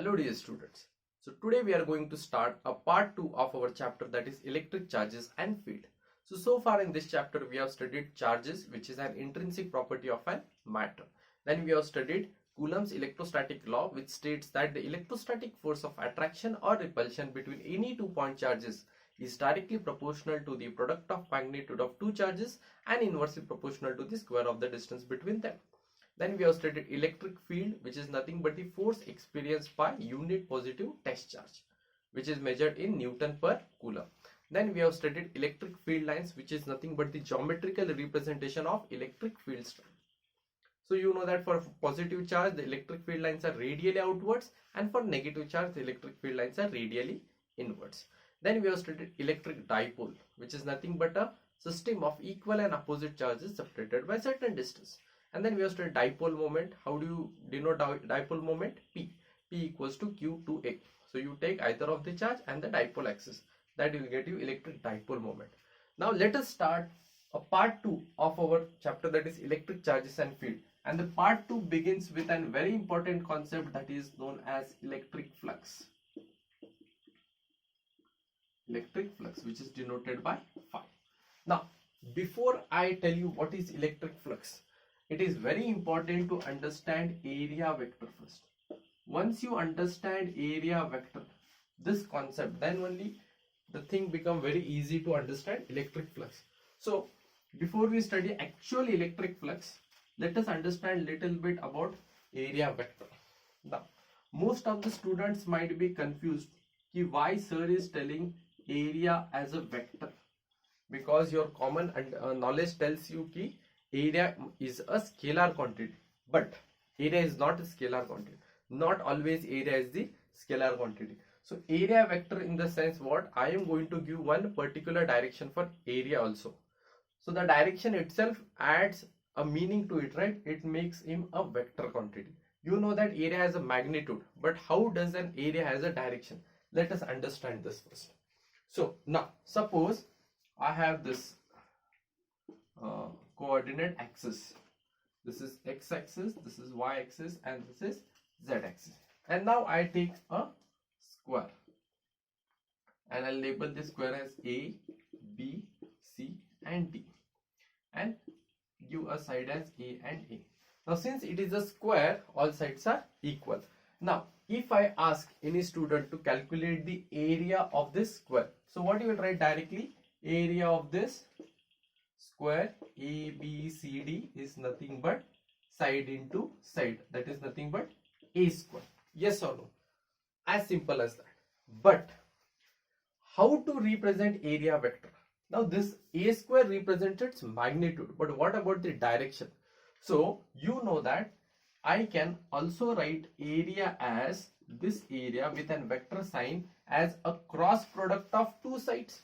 Hello dear students. So today we are going to start a part 2 of our chapter, that is electric charges and field. So far in this chapter we have studied charges, which is an intrinsic property of a matter. Then we have studied Coulomb's electrostatic law, which states that the electrostatic force of attraction or repulsion between any two-point charges is directly proportional to the product of magnitude of two charges and inversely proportional to the square of the distance between them. Then we have studied electric field, which is nothing but the force experienced by unit positive test charge, which is measured in Newton per Coulomb. Then we have studied electric field lines, which is nothing but the geometrical representation of electric field strength. So you know that for positive charge, the electric field lines are radially outwards, and for negative charge, the electric field lines are radially inwards. Then we have studied electric dipole, which is nothing but a system of equal and opposite charges separated by certain distance. And then we have studied dipole moment. How do you denote dipole moment? P equals to Q to A. So you take either of the charge and the dipole axis. That will get you electric dipole moment. Now let us start a part 2 of our chapter, that is electric charges and field. And the part 2 begins with a very important concept that is known as electric flux. Electric flux, which is denoted by phi. Now before I tell you what is electric flux, it is very important to understand area vector first. Once you understand area vector, this concept, then only the thing become very easy to understand electric flux. So before we study actual electric flux, let us understand little bit about area vector. Now most of the students might be confused ki why sir is telling area as a vector, because your common knowledge tells you ki area is a scalar quantity, but area is not a scalar quantity. Not always area is the scalar quantity. So area vector, in the sense what I am going to give one particular direction for area also. So the direction itself adds a meaning to it, right? It makes him a vector quantity. You know that area has a magnitude, but how does an area has a direction? Let us understand this first. So now suppose I have this coordinate axis. This is x axis, this is y axis, and this is z axis. And now I take a square and I'll label this square as A, B, C and D, and give a side as A and A. Now since it is a square, all sides are equal. Now if I ask any student to calculate the area of this square, so what you will write directly? Area of this square ABCD is nothing but side into side, that is nothing but A square. Yes or no? As simple as that. But how to represent area vector? Now this A square represents its magnitude, but what about the direction? So you know that I can also write area as this area with an vector sign as a cross product of two sides.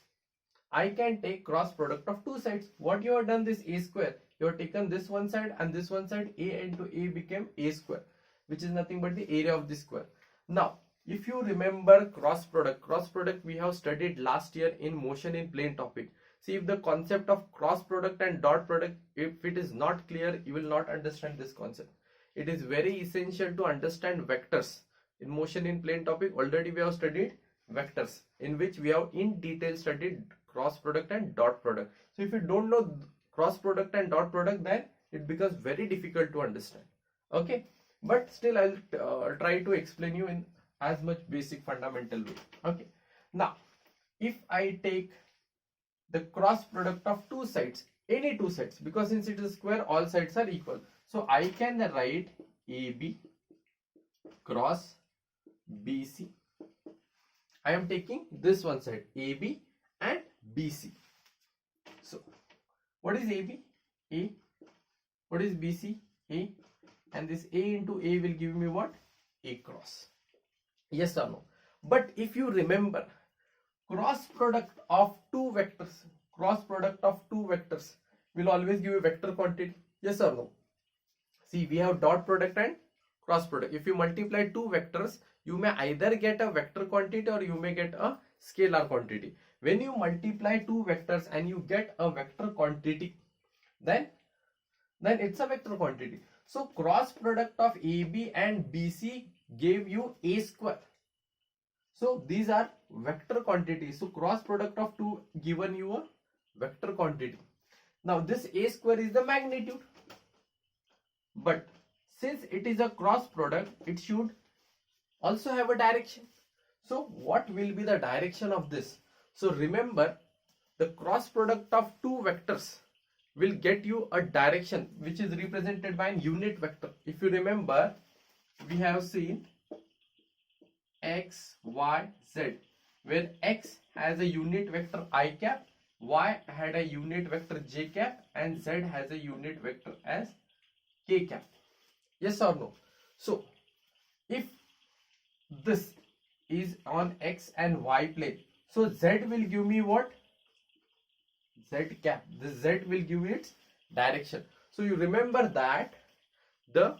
I can take cross product of two sides. What you have done, this A square, you have taken this one side and this one side, A into A became A square, which is nothing but the area of the square. Now if you remember cross product we have studied last year in motion in plane topic. See, if the concept of cross product and dot product, if it is not clear, you will not understand this concept. It is very essential to understand vectors. In motion in plane topic already we have studied vectors, in which we have in detail studied cross product and dot product. So if you don't know cross product and dot product, then it becomes very difficult to understand. Okay, but still I'll try to explain you in as much basic fundamental way. Okay, now if I take the cross product of two sides, any two sides, because since it is a square, all sides are equal, so I can write AB cross BC. I am taking this one side AB and BC. So what is AB? A. What is BC? A. And this A into A will give me what? A cross. Yes or no? But if you remember, cross product of two vectors will always give a vector quantity. Yes or no? See, we have dot product and cross product. If you multiply two vectors, you may either get a vector quantity or you may get a scalar quantity. When you multiply two vectors and you get a vector quantity, then it's a vector quantity. So cross product of AB and BC gave you a square. So these are vector quantities. So cross product of two given you a vector quantity. Now this a square is the magnitude. But since it is a cross product, it should also have a direction. So what will be the direction of this? So remember, the cross product of two vectors will get you a direction which is represented by a unit vector. If you remember, we have seen x, y, z, where x has a unit vector I cap, y had a unit vector j cap, and z has a unit vector as k cap. Yes or no? So if this is on x and y plane, so z will give me what? Z cap. This z will give its direction. So you remember that the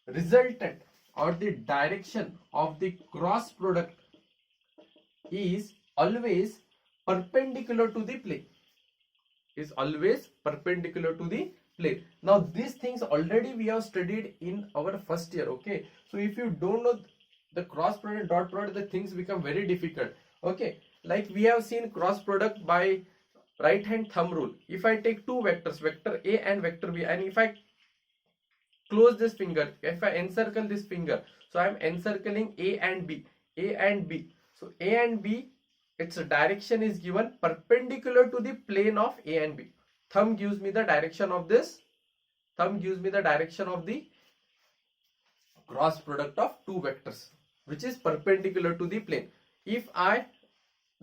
resultant or the direction of the cross product is always perpendicular to the plane. Is always perpendicular to the plane. Now these things already we have studied in our first year. Okay, so if you don't know the cross product, dot product, the things become very difficult. Okay, like we have seen cross product by right hand thumb rule. If I take two vectors, vector A and vector B, and if I close this finger, if I encircle this finger, so I am encircling A and B, A and B. So A and B, its direction is given perpendicular to the plane of A and B. Thumb gives me the direction of this. Thumb gives me the direction of the cross product of two vectors, which is perpendicular to the plane.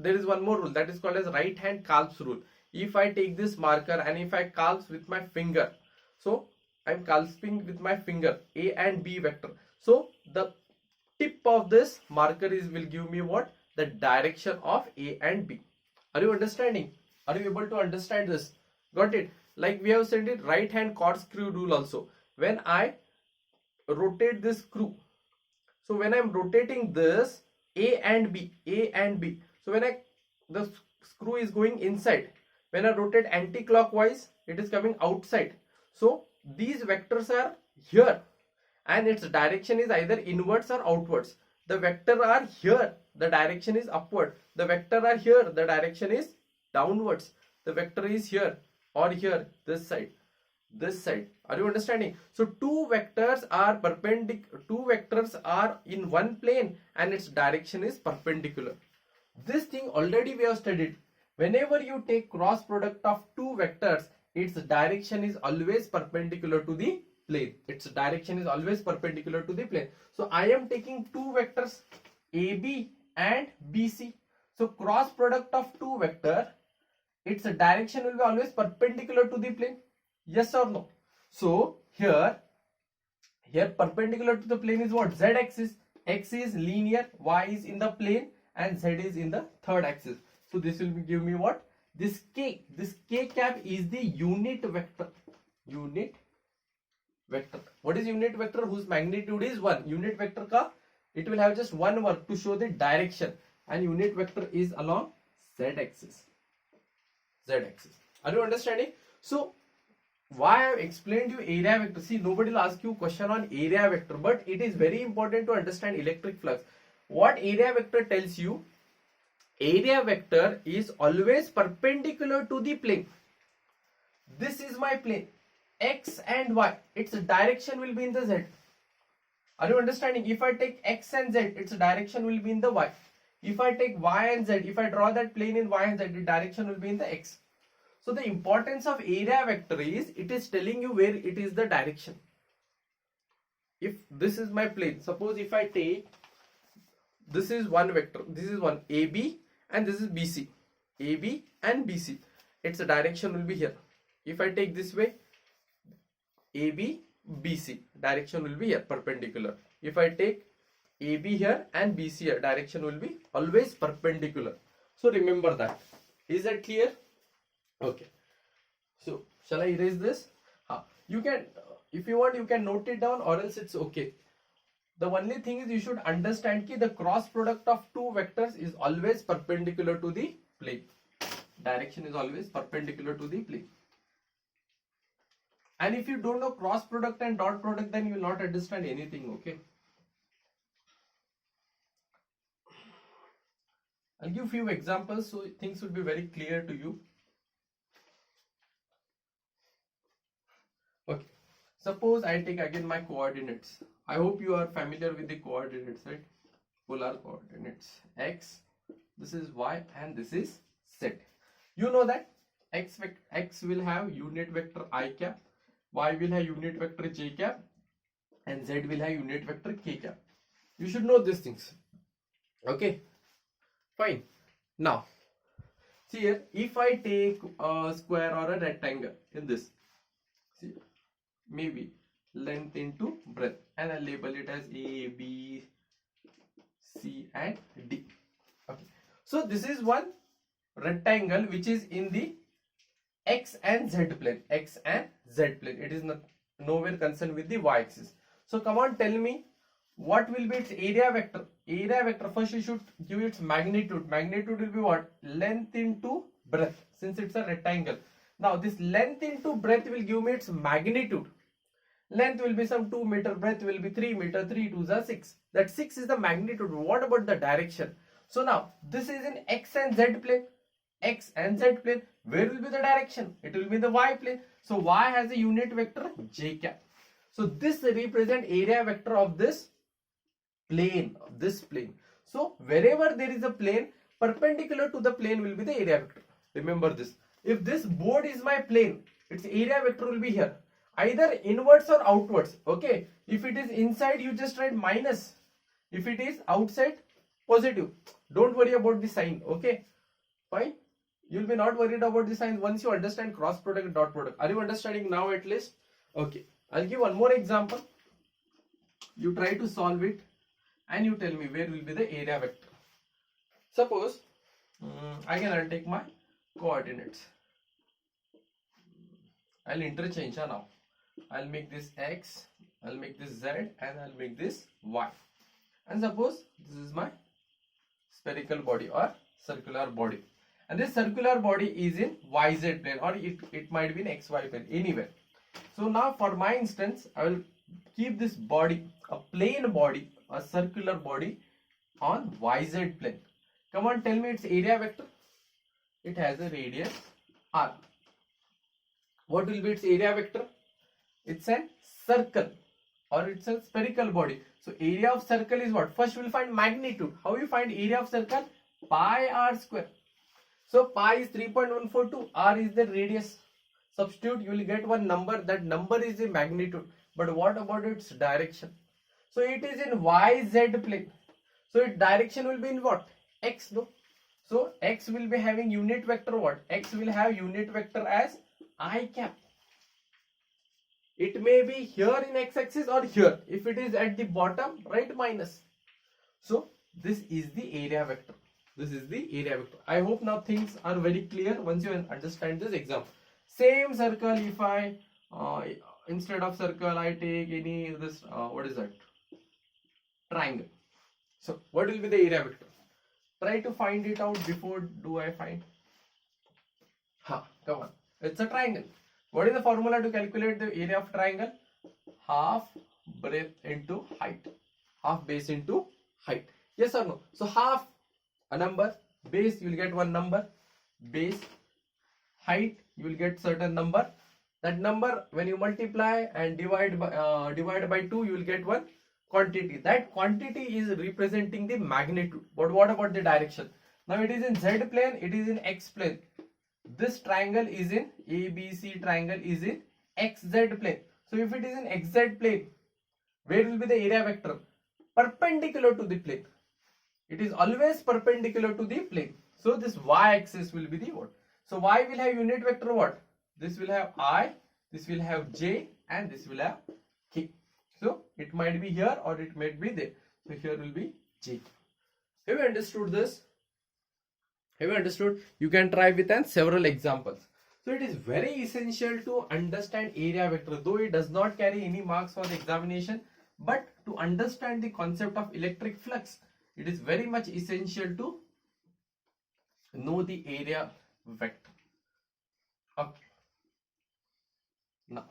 There is one more rule that is called as right hand calves rule. If I take this marker and if I calves with my finger, so I am calving with my finger A and B vector. So the tip of this marker will give me what? The direction of A and B. Are you understanding? Are you able to understand this? Got it? Like we have said it, right hand corkscrew rule also. When I rotate this screw, so when I am rotating this A and B, so when the screw is going inside, when I rotate anti-clockwise, it is coming outside. So these vectors are here and its direction is either inwards or outwards. The vector are here, the direction is upward. The vector are here, the direction is downwards. The vector is here or here, this side, this side. Are you understanding? So two vectors are perpendicular, two vectors are in one plane and its direction is perpendicular. This thing already we have studied. Whenever you take cross product of two vectors, its direction is always perpendicular to the plane. Its direction is always perpendicular to the plane. So I am taking two vectors AB and BC. So cross product of two vector, its direction will be always perpendicular to the plane. Yes or no? So here perpendicular to the plane is what? Z axis. X is linear, Y is in the plane, and Z is in the third axis. So this will give me what? This K cap is the unit vector. Unit vector. What is unit vector? Whose magnitude is 1. Unit vector ka, it will have just one work to show the direction, and unit vector is along Z axis. Z axis. Are you understanding? So why I have explained you area vector. See, nobody will ask you question on area vector, but it is very important to understand electric flux. What area vector tells you? Area vector is always perpendicular to the plane. This is my plane, X and Y. Its direction will be in the Z. Are you understanding? If I take X and Z, its direction will be in the Y. If I take Y and Z, if I draw that plane in Y and Z, the direction will be in the X. So the importance of area vector is, it is telling you where it is the direction. If this is my plane, suppose if I take, this is one vector, this is one AB and this is BC. AB and BC. Its direction will be here. If I take this way, AB, BC, direction will be here, perpendicular. If I take AB here and BC here, direction will be always perpendicular. So remember that. Is that clear? Okay. So shall I erase this? You can, if you want, you can note it down, or else it's okay. The only thing is you should understand that the cross product of two vectors is always perpendicular to the plane. Direction is always perpendicular to the plane. And if you don't know cross product and dot product, then you will not understand anything. Okay. I'll give few examples so things will be very clear to you. Okay, suppose I take again my coordinates. I hope you are familiar with the coordinates, right? Polar coordinates. X, this is y, and this is z. You know that x will have unit vector I cap, y will have unit vector j cap, and z will have unit vector k cap. You should know these things. Okay, fine. Now, see here, if I take a square or a rectangle in this, see, maybe length into breadth, and I label it as A, B, C, and D. Okay, so this is one rectangle which is in the x and z plane. X and z plane. It is not nowhere concerned with the y axis. So come on, tell me what will be its area vector. Area vector, first you should give its magnitude. Magnitude will be what? Length into breadth, since it's a rectangle. Now this length into breadth will give me its magnitude. Length will be some 2 meter, breadth will be 3 meter, 3 2s are 6. That 6 is the magnitude. What about the direction? So now this is in x and z plane. X and z plane. Where will be the direction? It will be the y plane. So y has a unit vector j cap. So this represent area vector of this plane, this plane. So wherever there is a plane, perpendicular to the plane will be the area vector. Remember this. If this board is my plane, its area vector will be here, either inwards or outwards. Okay, if it is inside, you just write minus. If it is outside, positive. Don't worry about the sign. Okay, fine. You'll be not worried about the sign once you understand cross product and dot product. Are you understanding now at least? Okay, I'll give one more example. You try to solve it and you tell me where will be the area vector. Suppose I'll take my coordinates. I'll interchange now. I'll make this x, I'll make this z, and I'll make this y. And suppose this is my spherical body or circular body. And this circular body is in YZ plane, or it might be in XY plane, anywhere. So now for my instance, I will keep this body, a plane body, a circular body on YZ plane. Come on, tell me its area vector. It has a radius R. What will be its area vector? It's a circle or it's a spherical body. So area of circle is what? First we will find magnitude. How you find area of circle? Pi r square. So pi is 3.142, r is the radius. Substitute, you will get one number. That number is the magnitude. But what about its direction? So it is in YZ plane. So its direction will be in what? X, no? So x will be having unit vector what? X will have unit vector as I cap. It may be here in x-axis or here. If it is at the bottom, write minus. So this is the area vector. This is the area vector. I hope now things are very clear once you understand this example. Same circle, if I instead of circle I take any this what is that? Triangle. So what will be the area vector? Try to find it out before do I find. Come on. It's a triangle. What is the formula to calculate the area of triangle? Half breadth into height. Half base into height. Yes or no? So half a number, base you will get one number, base, height you will get certain number. That number when you multiply and divide by 2 you will get one quantity. That quantity is representing the magnitude. But what about the direction? Now it is in Z plane, it is in X plane. This triangle is in ABC triangle is in XZ plane. So if it is in XZ plane, where will be the area vector? Perpendicular to the plane. It is always perpendicular to the plane. So this y axis will be the what? So y will have unit vector what? This will have I, this will have j, and this will have k. So it might be here or it might be there. So here will be j. Have you understood this? Have you understood? You can try with several examples. So it is very essential to understand area vector, though it does not carry any marks for the examination. But to understand the concept of electric flux, it is very much essential to know the area vector. Okay. Now,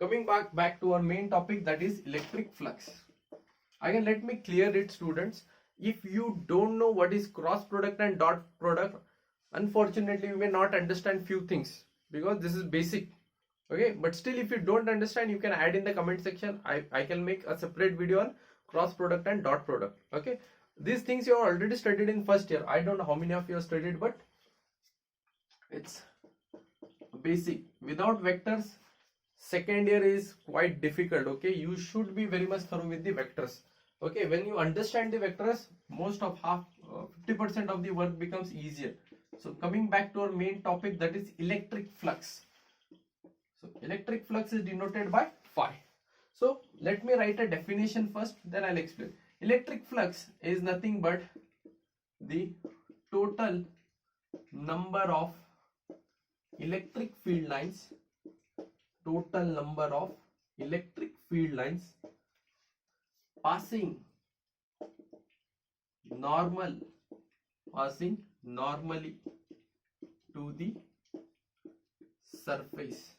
coming back to our main topic, that is electric flux. Again, let me clear it, students. if you don't know what is cross product and dot product, unfortunately you may not understand few things, because this is basic. Okay, but still if you don't understand, you can add in the comment section. I can make a separate video on cross product and dot product. Okay, these things you have already studied in first year. I don't know how many of you have studied, but it's basic. Without vectors, second year is quite difficult. Okay, you should be very much thorough with the vectors. Okay, when you understand the vectors, most of 50% of the work becomes easier. So coming back to our main topic, that is electric flux. So electric flux is denoted by phi. So let me write a definition first, then I'll explain. Electric flux is nothing but the total number of electric field lines, total number of electric field lines passing normally to the surface,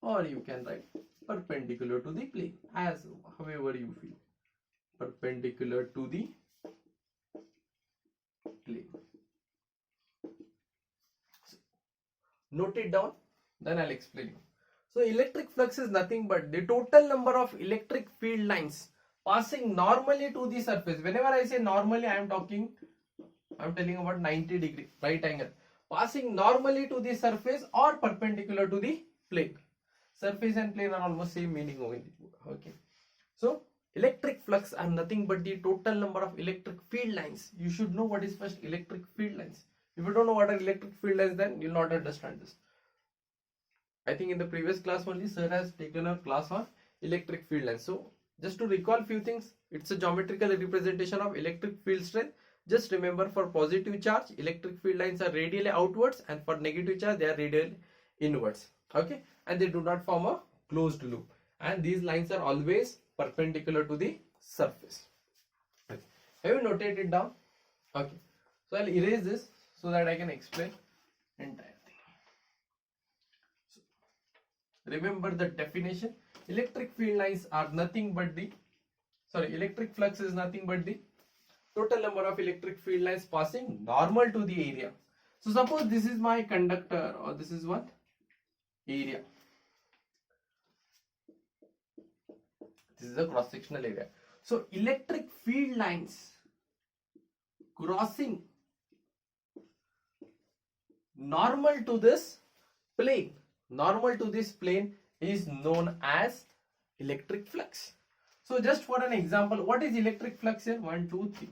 or you can write perpendicular to the plane, as however you feel, perpendicular to the plane. So, note it down, then I'll explain you. So electric flux is nothing but the total number of electric field lines passing normally to the surface. Whenever I say normally, I'm telling about 90-degree right angle, passing normally to the surface or perpendicular to the plane. Surface and plane are almost same meaning only. Okay, so electric flux are nothing but the total number of electric field lines. You should know what is first electric field lines. If you don't know what are electric field lines, then you'll not understand this. I think in the previous class only sir has taken a class on electric field lines. So just to recall few things, it's a geometrical representation of electric field strength. Just remember, for positive charge, electric field lines are radially outwards, and for negative charge, they are radially inwards. Okay, and they do not form a closed loop, and these lines are always perpendicular to the surface. Okay. Have you noted it down? Okay, so I'll erase this so that I can explain entire thing. So, remember the definition. Electric field lines are nothing but the, electric flux is nothing but the total number of electric field lines passing normal to the area. So suppose this is my conductor, or this is what? Area. This is a cross-sectional area. So electric field lines crossing normal to this plane, is known as electric flux. So just for an example, what is electric flux here? 1, 2, 3.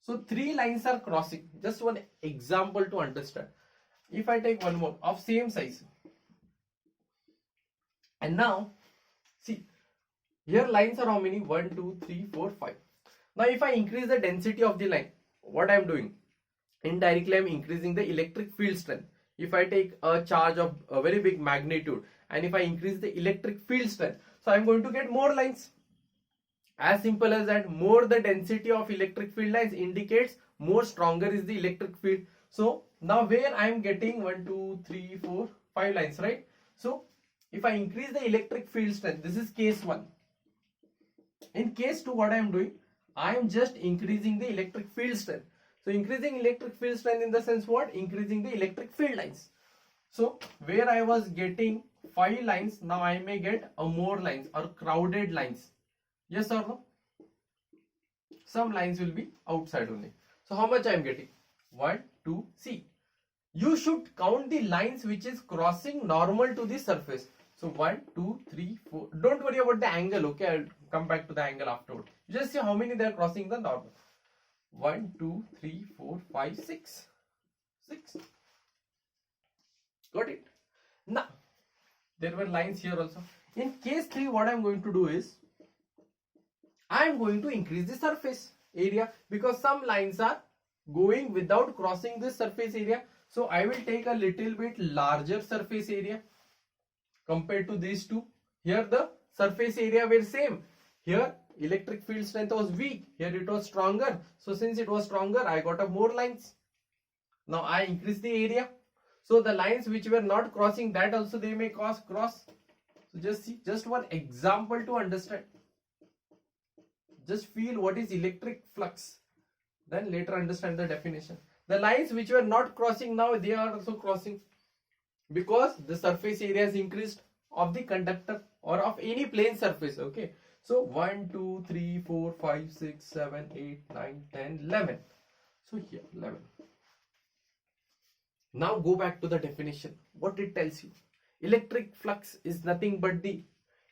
So 3 lines are crossing. Just one example to understand. If I take one more of same size, and now see, here lines are how many? 1, 2, 3, 4, 5. Now if I increase the density of the line, what I am doing? Indirectly I am increasing the electric field strength. If I take a charge of a very big magnitude, and if I increase the electric field strength, so I am going to get more lines. As simple as that. More the density of electric field lines indicates more stronger is the electric field. So now where I am getting 1, 2, 3, 4, 5 lines, right? So if I increase the electric field strength, this is case 1. In case 2, what I am doing? I am just increasing the electric field strength. So increasing electric field strength in the sense what? Increasing the electric field lines. So where I was getting 5 lines, now I may get a more lines or crowded lines. Yes or no? Some lines will be outside only. So how much I am getting? 1, 2, see. You should count the lines which is crossing normal to the surface. So 1, 2, 3, 4. Don't worry about the angle. Okay, I'll come back to the angle afterward. Just see how many they are crossing the normal. 1, 2, 3, 4, 5, 6. 6. Got it? Now, there were lines here also. In case 3, what I am going to do is, I am going to increase the surface area, because some lines are going without crossing this surface area. So I will take a little bit larger surface area compared to these two. Here the surface area were same. Here electric field strength was weak. Here it was stronger. So since it was stronger, I got a more lines. Now I increase the area. So the lines which were not crossing, that also they may cross. So just see, just one example to understand. Just feel what is electric flux. Then later understand the definition. The lines which were not crossing now, they are also crossing. Because the surface area is increased of the conductor or of any plane surface. Okay. So 1, 2, 3, 4, 5, 6, 7, 8, 9, 10, 11. So here 11. Now go back to the definition. What it tells you. Electric flux is nothing but the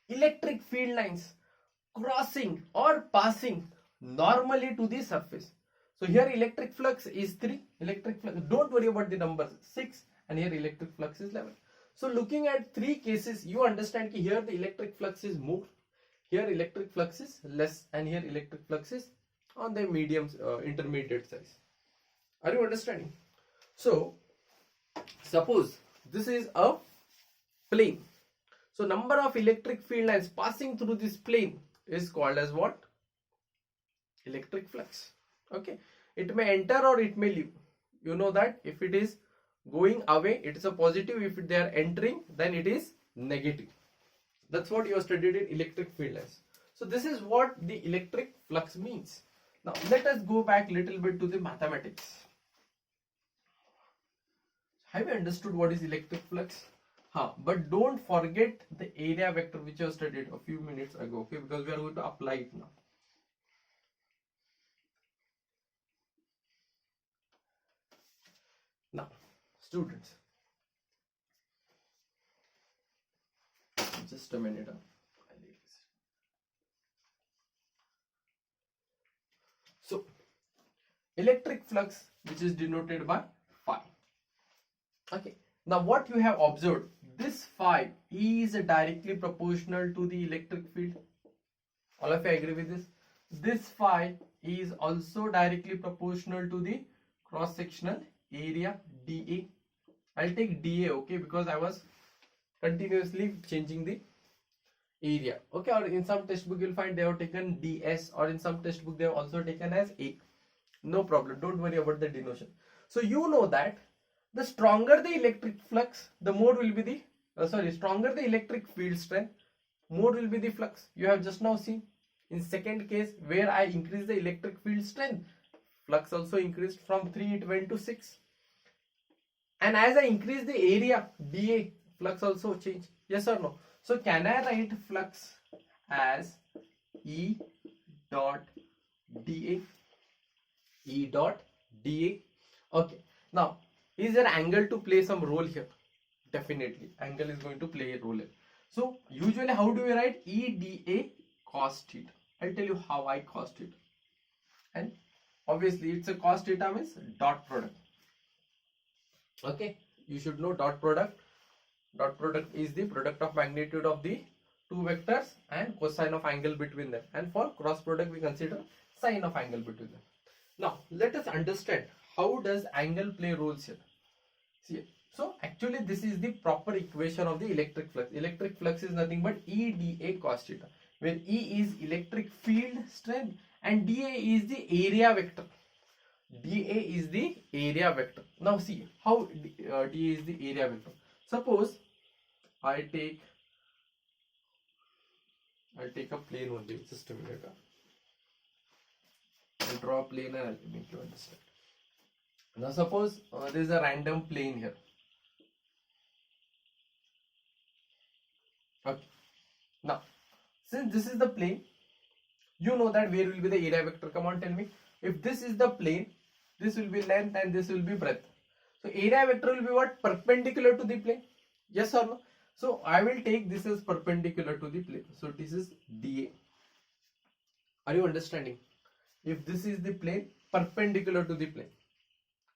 electric field lines crossing or passing normally to the surface. So here electric flux is 3. Electric flux, don't worry about the numbers, 6, and here electric flux is 11. So looking at 3 cases, you understand that here the electric flux is more, here electric flux is less, and here electric flux is on the medium intermediate size. Are you understanding? So suppose this is a plane. So number of electric field lines passing through this plane is called as what? Electric flux. Okay. It may enter or it may leave. You know that if it is going away, it is a positive. If they are entering, then it is negative. That's what you have studied in electric field lines. So this is what the electric flux means. Now let us go back a little bit to the mathematics. Have you understood what is electric flux? But don't forget the area vector which you have studied a few minutes ago, okay? Because we are going to apply it now. Now, students, just a minute. So, electric flux, which is denoted by phi. Okay. Now, what you have observed, this phi is directly proportional to the electric field. All of you agree with this? This phi is also directly proportional to the cross-sectional area dA. I'll take dA, okay, because I was continuously changing the area. Okay, or in some textbook you'll find they have taken ds, or in some textbook they have also taken as A. No problem, don't worry about the denotation. So you know that the stronger the electric flux, the more will be the stronger the electric field strength, more will be the flux. You have just now seen in second case where I increase the electric field strength, flux also increased from 3 it went to 6. And as I increase the area dA, flux also change. Yes or no? So can I write flux as E dot dA? E dot dA. Okay. Now, is there angle to play some role here? Definitely, angle is going to play a role here. So usually how do we write? E dA cos theta. I'll tell you how I cos theta. And obviously it's a cos theta means dot product. Okay, you should know dot product. Dot product is the product of magnitude of the two vectors and cosine of angle between them. And for cross product we consider sine of angle between them. Now let us understand how does angle play roles here. See, so actually this is the proper equation of the electric flux. Electric flux is nothing but E dA cos theta, where E is electric field strength and dA is the area vector. dA is the area vector. Now see how dA is the area vector. Suppose I take a plane only. Just a minute. I'll draw a plane and I'll make you understand. Now suppose there is a random plane here. Okay. Now since this is the plane, you know that where will be the area vector. Come on, tell me. If this is the plane, this will be length and this will be breadth. So area vector will be what? Perpendicular to the plane. Yes or no? So I will take this as perpendicular to the plane. So this is dA. Are you understanding? If this is the plane, perpendicular to the plane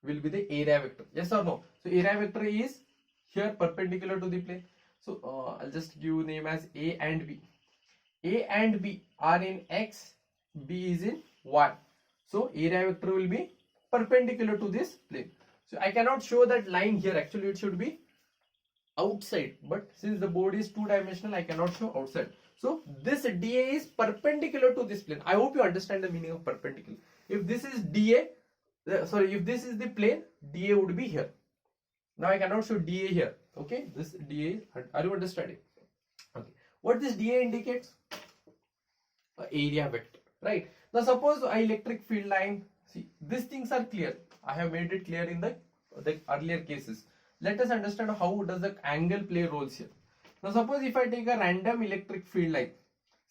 will be the area vector. Yes or no? So area vector is here perpendicular to the plane. So I'll just give name as A and B. A and B are in X, B is in Y. So area vector will be perpendicular to this plane. So I cannot show that line here. Actually it should be outside, but since the board is two-dimensional, I cannot show outside. So this dA is perpendicular to this plane. I hope you understand the meaning of perpendicular. If this is dA, if this is the plane, dA would be here. Now I cannot show dA here. Okay, this dA, are you understanding? Okay, what this dA indicates? Area vector. right? Now suppose a electric field line, see these things are clear. I have made it clear in the earlier cases. Let us understand how does the angle play roles here. Now suppose if I take a random electric field line,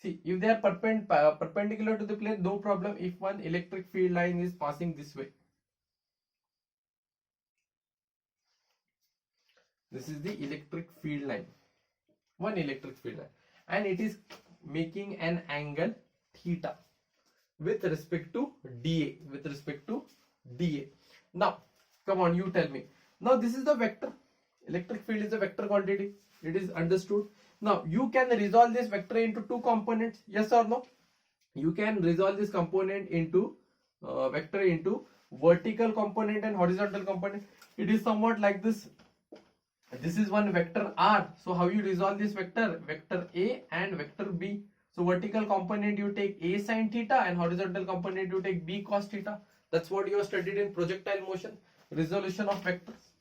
see if they are perpendicular to the plane, no problem. If one electric field line is passing this way, this is the electric field line, one electric field line, and it is making an angle theta with respect to dA, with respect to dA. Now come on, you tell me. Now this is the vector. Electric field is a vector quantity. It is understood. Now you can resolve this vector into two components. Yes or no? You can resolve this component into vector into vertical component and horizontal component. It is somewhat like this. This is one vector R. So how you resolve this vector? Vector A and vector B. So vertical component you take A sin theta and horizontal component you take B cos theta. That's what you have studied in projectile motion, resolution of vectors.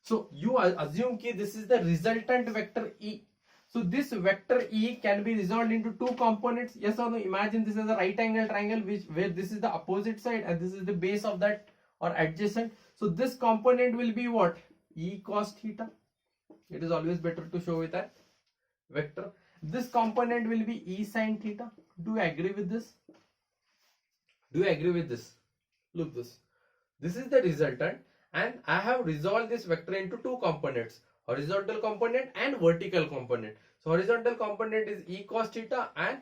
So you assume that this is the resultant vector E. So this vector E can be resolved into two components. Yes or no? Imagine this is a right angle triangle where this is the opposite side and this is the base of that or adjacent. So this component will be what? E cos theta. It is always better to show with a vector. This component will be E sin theta. Do you agree with this? Do you agree with this? Look this. This is the resultant and I have resolved this vector into two components. Horizontal component and vertical component. So horizontal component is E cos theta and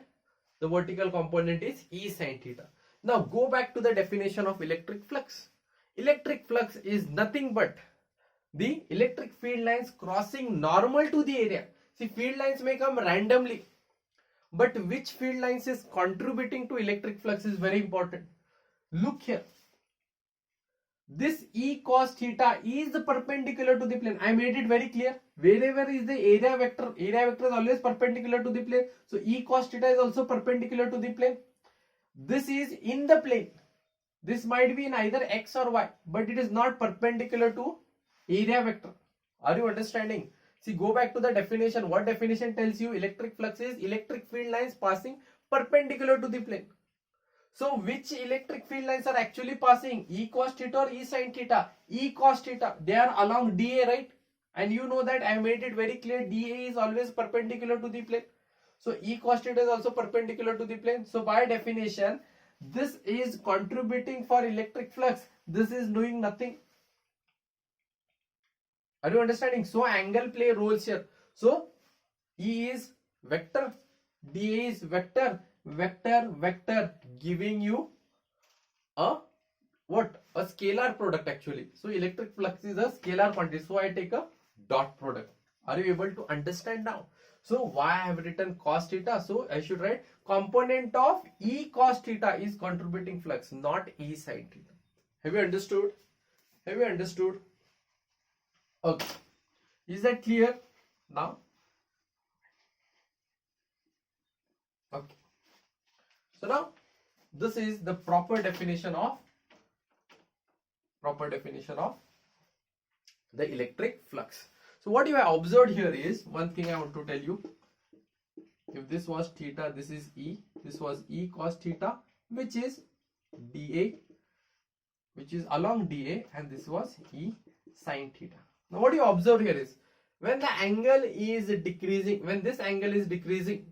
the vertical component is E sin theta. Now go back to the definition of electric flux. Electric flux is nothing but the electric field lines crossing normal to the area. See, field lines may come randomly, but which field lines is contributing to electric flux is very important. Look here. This E cos theta is perpendicular to the plane. I made it very clear. Wherever is the area vector is always perpendicular to the plane. So E cos theta is also perpendicular to the plane. This is in the plane. This might be in either X or Y, but it is not perpendicular to area vector. Are you understanding? See, go back to the definition. What definition tells you electric flux is electric field lines passing perpendicular to the plane. So which electric field lines are actually passing? E cos theta or E sin theta? E cos theta. They are along dA, right? And you know that I made it very clear. dA is always perpendicular to the plane. So E cos theta is also perpendicular to the plane. So by definition, this is contributing for electric flux. This is doing nothing. Are you understanding? So angle play roles here. So E is vector, dA is vector, vector giving you a what? A scalar product actually. So electric flux is a scalar quantity. So I take a dot product. Are you able to understand now? So why I have written cos theta? So I should write component of E cos theta is contributing flux, not E sin theta. Have you understood? Have you understood? Okay. Is that clear now? Okay. So now this is the proper definition of the electric flux. So what you have observed here is one thing I want to tell you. If this was theta, this is E. This was E cos theta, which is dA, which is along dA, and this was E sin theta. Now what you observe here is when the angle is decreasing, when this angle is decreasing,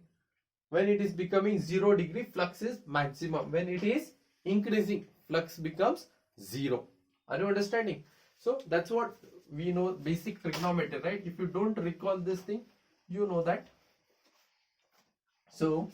when it is becoming 0 degree, flux is maximum. When it is increasing, flux becomes 0. Are you understanding? So that's what we know, basic trigonometry, right? If you don't recall this thing, you know that. So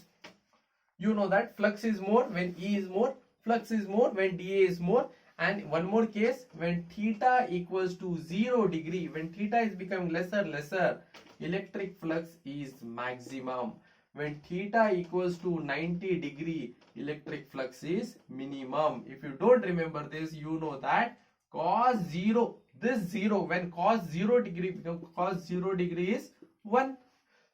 you know that flux is more when E is more, flux is more when dA is more. And one more case, when theta equals to 0 degree, when theta is becoming lesser, electric flux is maximum. When theta equals to 90 degree, electric flux is minimum. If you don't remember this, you know that cos 0, this 0, when cos 0 degree, because cos 0 degree is 1.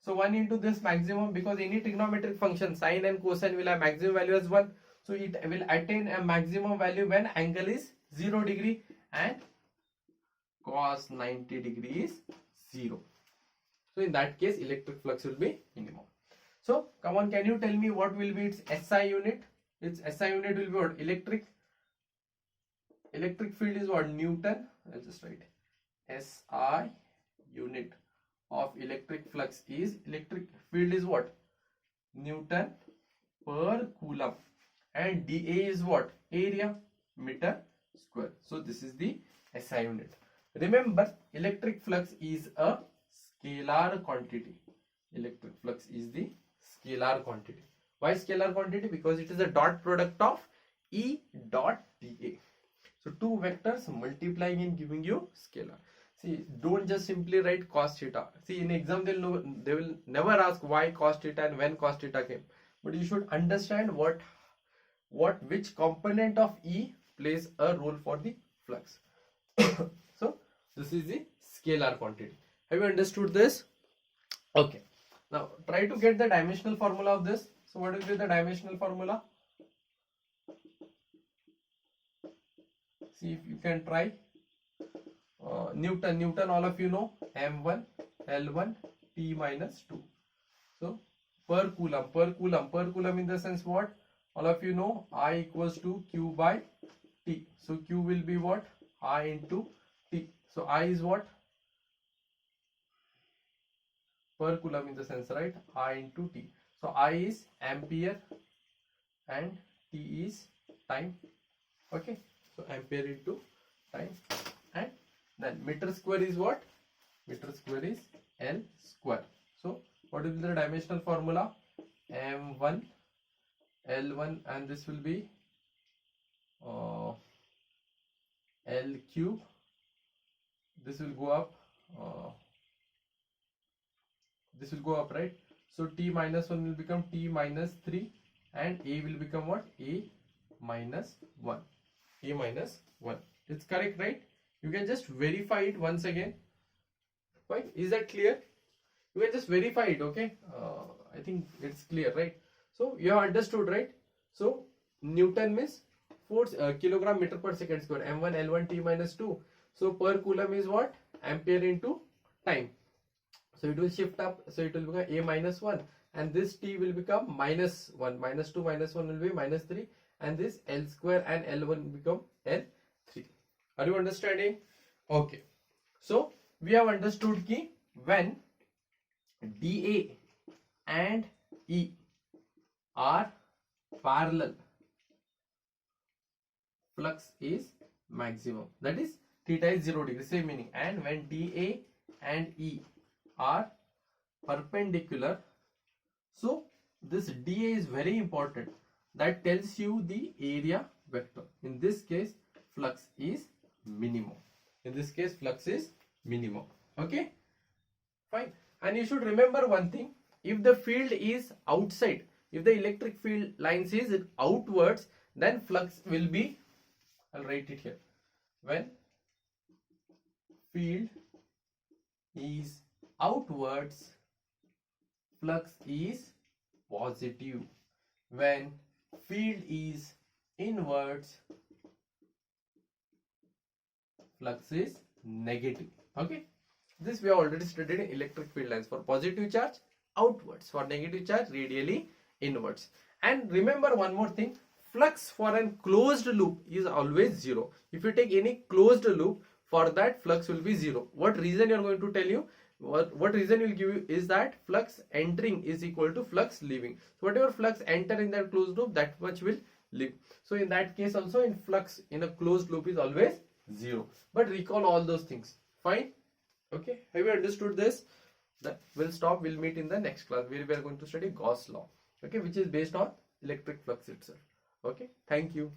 So 1 into this maximum, because any trigonometric function, sine and cosine will have maximum value as 1. So it will attain a maximum value when angle is 0 degree and cos 90 degree is 0. So in that case, electric flux will be minimum. So come on, can you tell me what will be its SI unit? its SI unit will be what? Electric field is what? Newton. I'll just write SI unit of electric flux is, electric field is what? Newton per coulomb, and dA is what? Area, meter square. So this is the SI unit. Remember, electric flux is a scalar quantity. Electric flux is the scalar quantity. Why scalar quantity? Because it is a dot product of E dot dA. So two vectors multiplying and giving you scalar. See, don't just simply write cos theta. See, in exam they will never ask why cos theta and when cos theta came. But you should understand which component of E plays a role for the flux. So this is the scalar quantity. Have you understood this? Okay. Now try to get the dimensional formula of this. So what will be the dimensional formula? See if you can try. Newton, all of you know, M1, L1, T minus 2. So per coulomb in the sense what? All of you know, I equals to Q by T. So Q will be what? I into T. So I is what? Per coulomb in the sense, right? I into T. So I is ampere and T is time. Okay. So ampere into time, and then meter square is what? Meter square is L square. So what will be the dimensional formula? M1, L1, and this will be L cube. This will go up. This will go up, right? So T minus 1 will become T minus 3, and A will become what? A minus 1. A minus 1. It's correct, right? You can just verify it once again. Fine. Is that clear? You can just verify it, okay? I think it's clear, right? So you have understood, right? So Newton means force kilogram meter per second square. M1, L1, T minus 2. So per coulomb is what? Ampere into time. So it will shift up. So it will become A minus 1. And this T will become minus 1. Minus 2 minus 1 will be minus 3. And this L square and L1 will become L3. Are you understanding? Okay. So we have understood ki when dA and E are parallel, flux is maximum. That is theta is 0 degree. Same meaning. And when dA and E are perpendicular, so this dA is very important. That tells you the area vector. In this case, flux is minimum. In this case, flux is minimum. Okay, fine. And you should remember one thing: if the field is outside, if the electric field lines is outwards, then flux will be, I'll write it here, when field is outwards, flux is positive. When field is inwards, flux is negative. Okay, this we have already studied in electric field lines. For positive charge, outwards; for negative charge, radially inwards. And remember one more thing: flux for a closed loop is always 0. If you take any closed loop, for that flux will be 0. What reason you are going to tell you? What reason will give you is that flux entering is equal to flux leaving. So whatever flux enter in that closed loop, that much will leave. So in that case also, in flux in a closed loop is always 0. But recall all those things. Fine. Okay. Have you understood this? That will stop. We'll meet in the next class where we are going to study Gauss law. Okay, which is based on electric flux itself. Okay. Thank you.